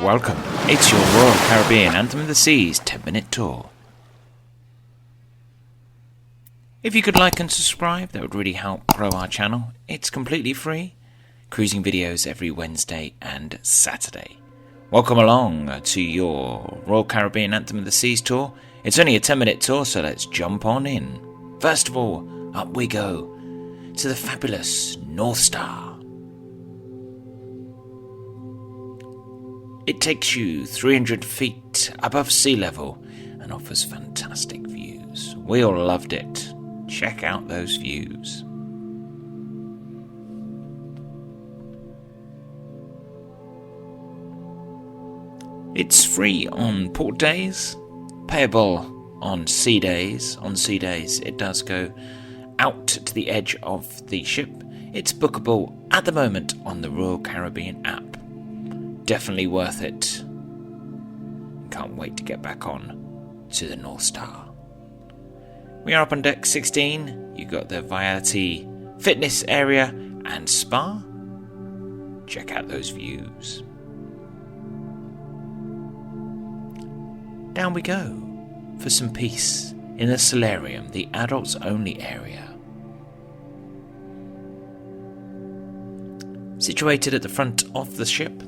Welcome, it's your Royal Caribbean Anthem of the Seas 10-minute tour. If you could like and subscribe, that would really help grow our channel. It's completely free. Cruising videos every Wednesday and Saturday. Welcome along to your Royal Caribbean Anthem of the Seas tour. It's only a 10-minute tour, so let's jump on in. First of all, up we go to the fabulous Northstar. It takes you 300 feet above sea level and offers fantastic views. We all loved it. Check out those views. It's free on port days, payable on sea days. On sea days, it does go out to the edge of the ship. It's bookable at the moment on the Royal Caribbean app. Definitely worth it. Can't wait to get back on to the Northstar. We are up on deck 16. You've got the Variety fitness area and spa. Check out those views. Down we go for some peace in the Solaruim, the adults only area. Situated at the front of the ship.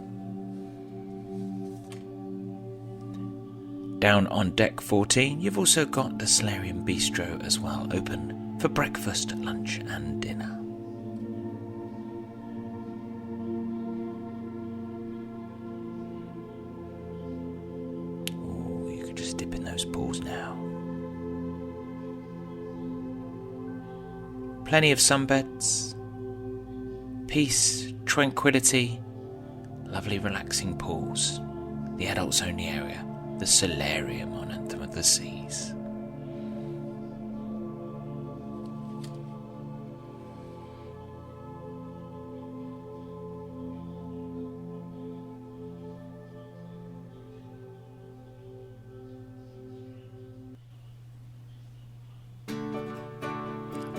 Down on deck 14, you've also got the Solaruim Bistro as well, open for breakfast, lunch and dinner. Oh, you could just dip in those pools now. Plenty of sunbeds, peace, tranquility, lovely relaxing pools. The adults only area. The Solaruim on Anthem of the Seas.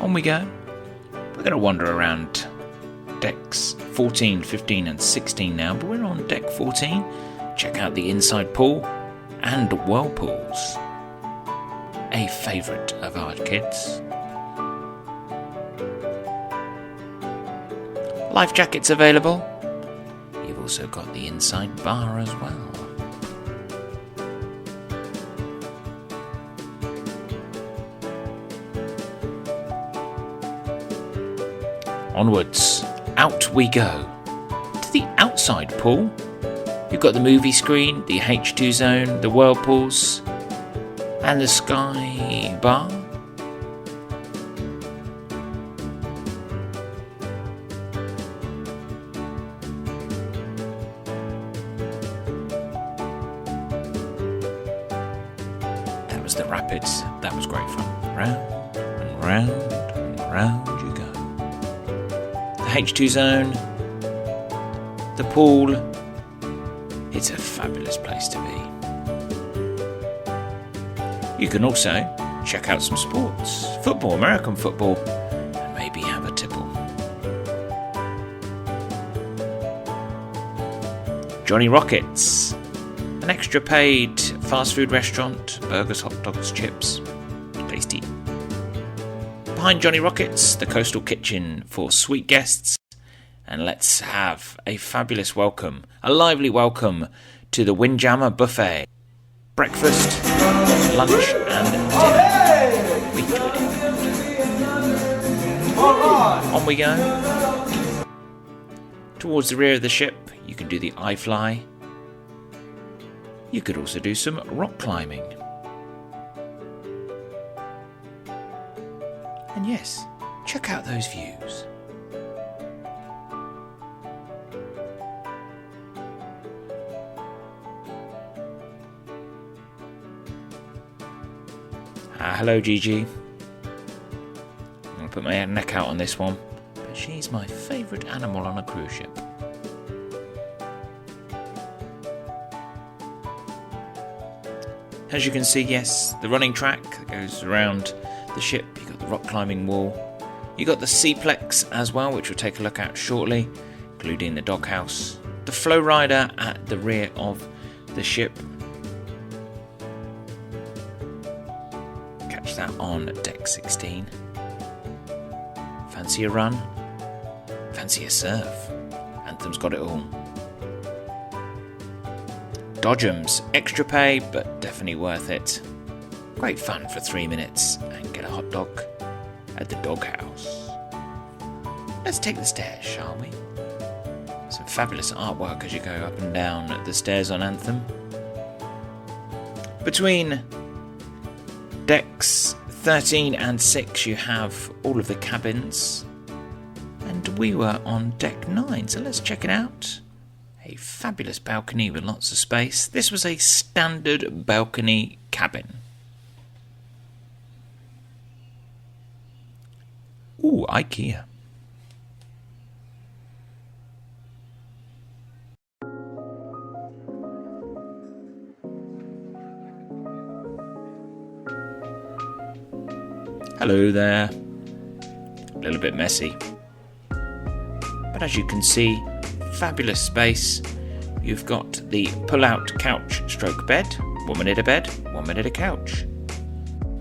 On we go. We're going to wander around decks 14, 15 and 16 now, but we're on deck 14. Check out the inside pool and whirlpools, a favourite of our kids. Life jackets available. You've also got the inside bar as well. Onwards, out we go to the outside pool. You've got the movie screen, the H2 zone, the whirlpools, and the sky bar. That was the rapids. That was great fun. Round and round and round you go. The H2 zone, the pool. It's a fabulous place to be. You can also check out some sports, football, American football, and maybe have a tipple. Johnny Rockets, an extra paid fast food restaurant, burgers, hot dogs, chips, tasty. Behind Johnny Rockets, the coastal kitchen for sweet guests. And let's have a fabulous welcome, a lively welcome to the Windjammer Buffet. Breakfast, lunch and dinner. We enjoyed it. On we go. Towards the rear of the ship, you can do the ifly. You could also do some rock climbing. And yes, check out those views. Hello Gigi. I'm going to put my neck out on this one, but she's my favourite animal on a cruise ship. As you can see, yes, the running track that goes around the ship. You've got the rock climbing wall. You've got the Seaplex as well, which we'll take a look at shortly, including the doghouse. the flow rider at the rear of the ship. Catch that on deck 16. Fancy a run? Fancy a surf? Anthem's got it all. Dodgems, extra pay, but definitely worth it. Great fun for 3 minutes and get a hot dog at the doghouse. Let's take the stairs, shall we? Some fabulous artwork as you go up and down the stairs on Anthem. Between decks 13 and 6 you have all of the cabins, and we were on deck 9, so let's check it out. A fabulous balcony with lots of space. This was a standard balcony cabin. Ooh, IKEA. Hello there. A little bit messy, but as you can see, fabulous space. You've got the pull-out couch stroke bed. 1 minute a bed, 1 minute a couch.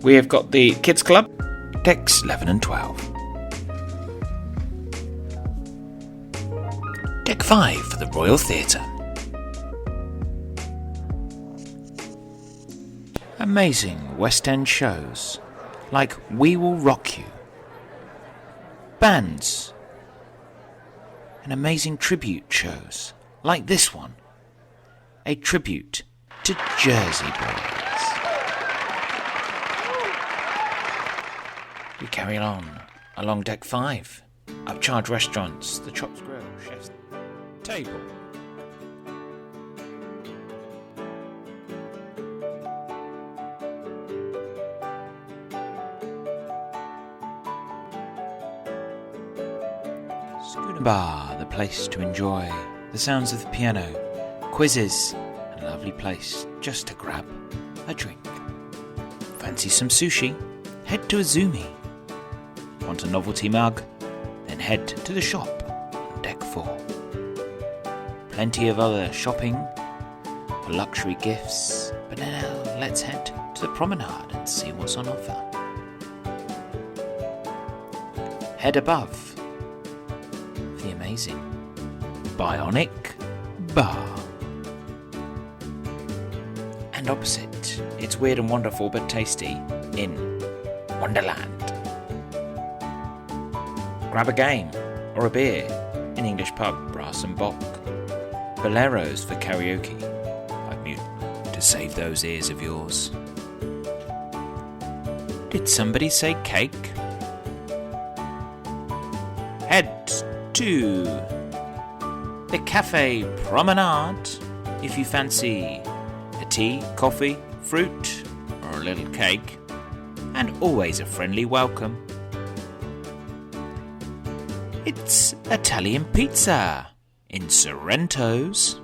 We have got the kids club, decks 11 and 12. Deck 5 for the Royal Theatre. Amazing West End shows like We Will Rock You. Bands and amazing tribute shows like this one, a tribute to Jersey Boys. We carry on along deck 5, upcharge restaurants, the Chops Grill, Chef's Table. Schooner Bar, the place to enjoy the sounds of the piano, quizzes, and a lovely place just to grab a drink. Fancy some sushi? Head to Azumi. Want a novelty mug? Then head to the shop on deck 4. Plenty of other shopping for luxury gifts, but now let's head to the promenade and see what's on offer. Head above for the amazing Bionic Bar. And opposite, it's weird and wonderful but tasty in Wonderland. Grab a game or a beer in English pub, Brass and Bock. Boleros for karaoke. I'm mute to save those ears of yours. Did somebody say cake? Head to the Cafe Promenade if you fancy a tea, coffee, fruit, or a little cake, and always a friendly welcome. It's Italian pizza in Sorrento's.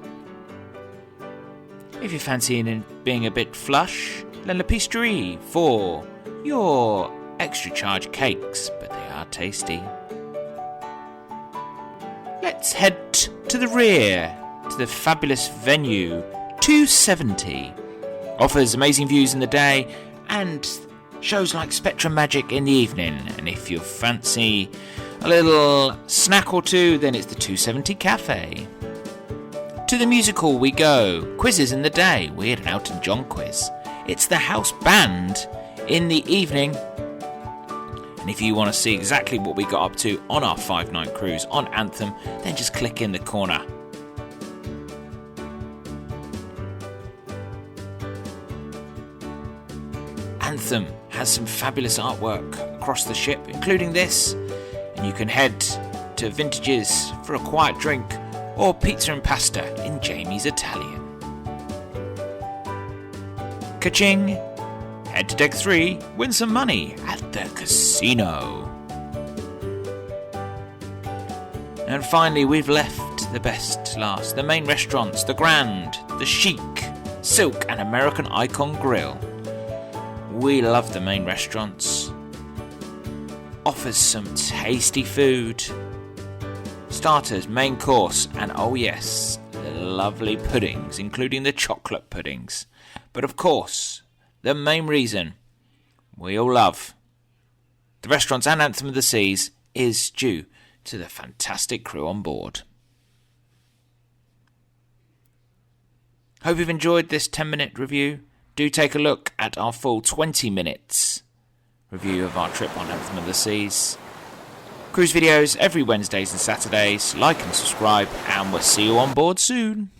If you fancy being a bit flush, then La Pisterie for your extra charge cakes, but they are tasty. Let's head to the rear, to the fabulous venue 270. Offers amazing views in the day and shows like Spectrum Magic in the evening. And if you fancy a little snack or two, then it's the 270 Cafe. To the musical we go. Quizzes in the day. Weird and Elton John quiz. It's the house band in the evening. And if you want to see exactly what we got up to on our 5-night cruise on Anthem, then just click in the corner. Anthem has some fabulous artwork across the ship, including this. And you can head to Vintages for a quiet drink or pizza and pasta in Jamie's Italian. Ka-ching! Head to deck 3, win some money at the casino. And finally we've left the best last, the main restaurants, the Grand, the Chic, Silk and American Icon Grill. We love the main restaurants. Offers some tasty food, starters, main course, and oh yes, lovely puddings, including the chocolate puddings. But of course, the main reason we all love the restaurants and Anthem of the Seas is due to the fantastic crew on board. Hope you've enjoyed this 10-minute review. Do take a look at our full 20 minutes review of our trip on Anthem of the Seas. Cruise videos every Wednesdays and Saturdays. Like and subscribe, and we'll see you on board soon.